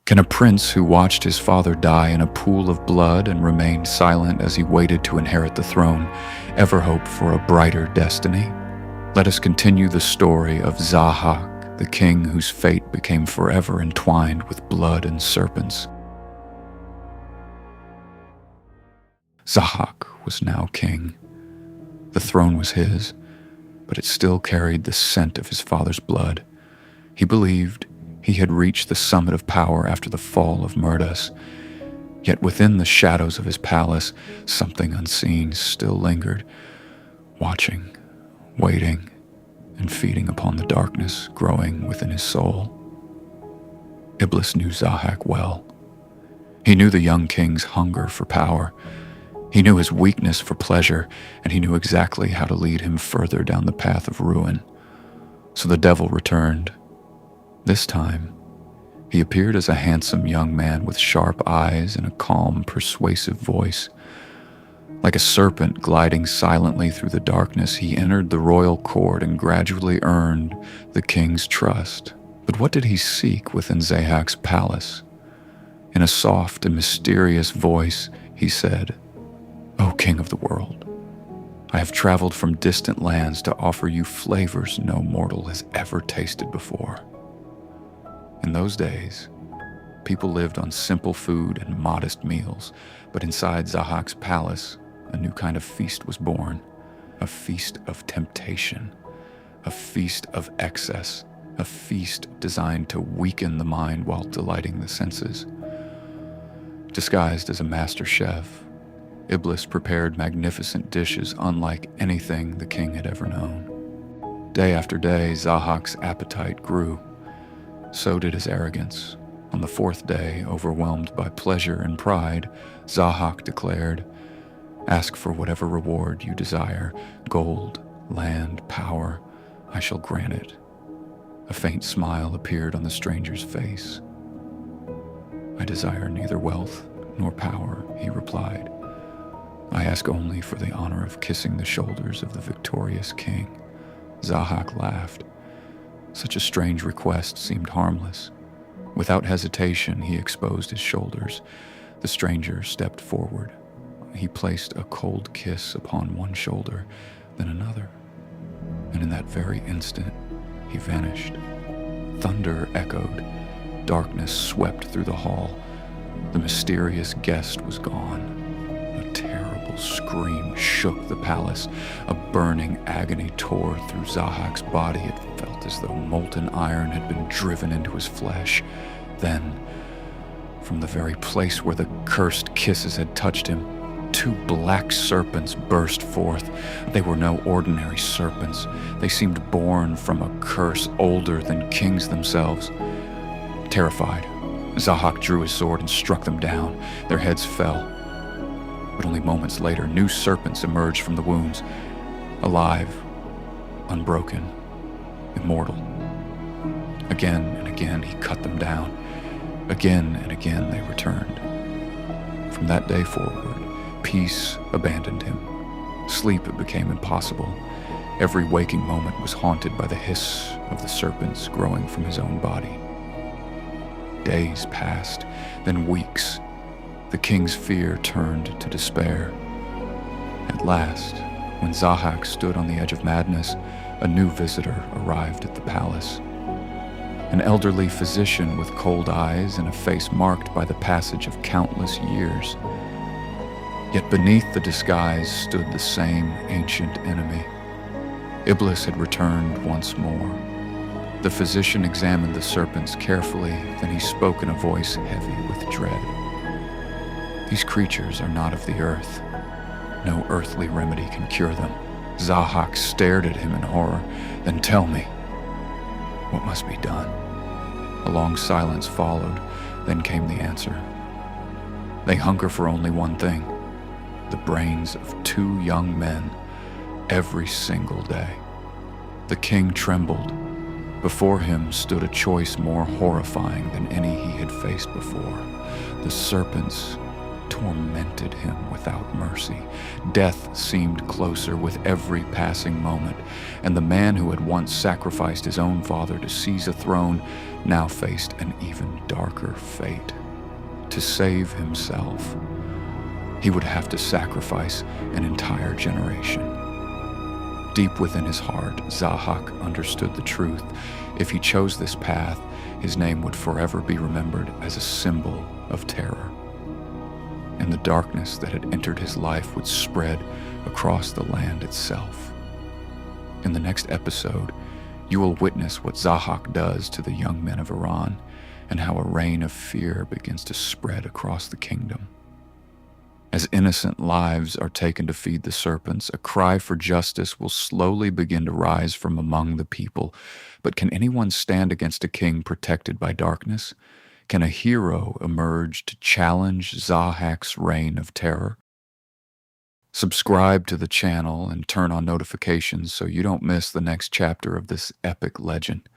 Can a prince who watched his father die in a pool of blood and remained silent as he waited to inherit the throne ever hope for a brighter destiny? Let us continue the story of Zahhak, the king whose fate became forever entwined with blood and serpents. Zahhak was now king. The throne was his, but it still carried the scent of his father's blood. He believed he had reached the summit of power after the fall of Mythos. Yet within the shadows of his palace, something unseen still lingered, watching, waiting, and feeding upon the darkness growing within his soul. Iblis knew Zahhak well. He knew the young king's hunger for power. He knew his weakness for pleasure, and he knew exactly how to lead him further down the path of ruin. So the devil returned. This time, he appeared as a handsome young man with sharp eyes and a calm, persuasive voice. Like a serpent gliding silently through the darkness, he entered the royal court and gradually earned the king's trust. But what did he seek within Zahhak's palace? In a soft and mysterious voice, he said, "O king of the world, I have traveled from distant lands to offer you flavors no mortal has ever tasted before." In those days, people lived on simple food and modest meals, but inside Zahhak's palace, a new kind of feast was born, a feast of temptation, a feast of excess, a feast designed to weaken the mind while delighting the senses. Disguised as a master chef, Iblis prepared magnificent dishes unlike anything the king had ever known. Day after day, Zahhak's appetite grew. So did his arrogance. On the fourth day, overwhelmed by pleasure and pride, Zahhak declared, "Ask for whatever reward you desire, gold, land, power, I shall grant it." A faint smile appeared on the stranger's face. "I desire neither wealth nor power," he replied. "I ask only for the honor of kissing the shoulders of the victorious king." Zahhak laughed. Such a strange request seemed harmless. Without hesitation, he exposed his shoulders. The stranger stepped forward. He placed a cold kiss upon one shoulder, then another. And in that very instant, he vanished. Thunder echoed. Darkness swept through the hall. The mysterious guest was gone. A terrible scream shook the palace. A burning agony tore through Zahhak's body. It felt as though molten iron had been driven into his flesh. Then, from the very place where the cursed kisses had touched him, two black serpents burst forth. They were no ordinary serpents. They seemed born from a curse older than kings themselves. Terrified, Zahhak drew his sword and struck them down. Their heads fell. But only moments later, new serpents emerged from the wounds, alive, unbroken, immortal. Again and again, he cut them down. Again and again, they returned. From that day forward, peace abandoned him. Sleep became impossible. Every waking moment was haunted by the hiss of the serpents growing from his own body. Days passed, then weeks. The king's fear turned to despair. At last, when Zahhak stood on the edge of madness, a new visitor arrived at the palace. An elderly physician with cold eyes and a face marked by the passage of countless years. Yet beneath the disguise stood the same ancient enemy. Iblis had returned once more. The physician examined the serpents carefully, then he spoke in a voice heavy with dread. "These creatures are not of the earth. No earthly remedy can cure them." Zahhak stared at him in horror. "Then tell me, what must be done?" A long silence followed, then came the answer. "They hunger for only one thing, the brains of two young men, every single day." The king trembled. Before him stood a choice more horrifying than any he had faced before. The serpents tormented him without mercy. Death seemed closer with every passing moment, and the man who had once sacrificed his own father to seize a throne now faced an even darker fate. To save himself, he would have to sacrifice an entire generation. Deep within his heart, Zahhak understood the truth. If he chose this path, his name would forever be remembered as a symbol of terror. And the darkness that had entered his life would spread across the land itself. In the next episode, you will witness what Zahhak does to the young men of Iran and how a reign of fear begins to spread across the kingdom. As innocent lives are taken to feed the serpents, a cry for justice will slowly begin to rise from among the people. But can anyone stand against a king protected by darkness? Can a hero emerge to challenge Zahhak's reign of terror? Subscribe to the channel and turn on notifications so you don't miss the next chapter of this epic legend.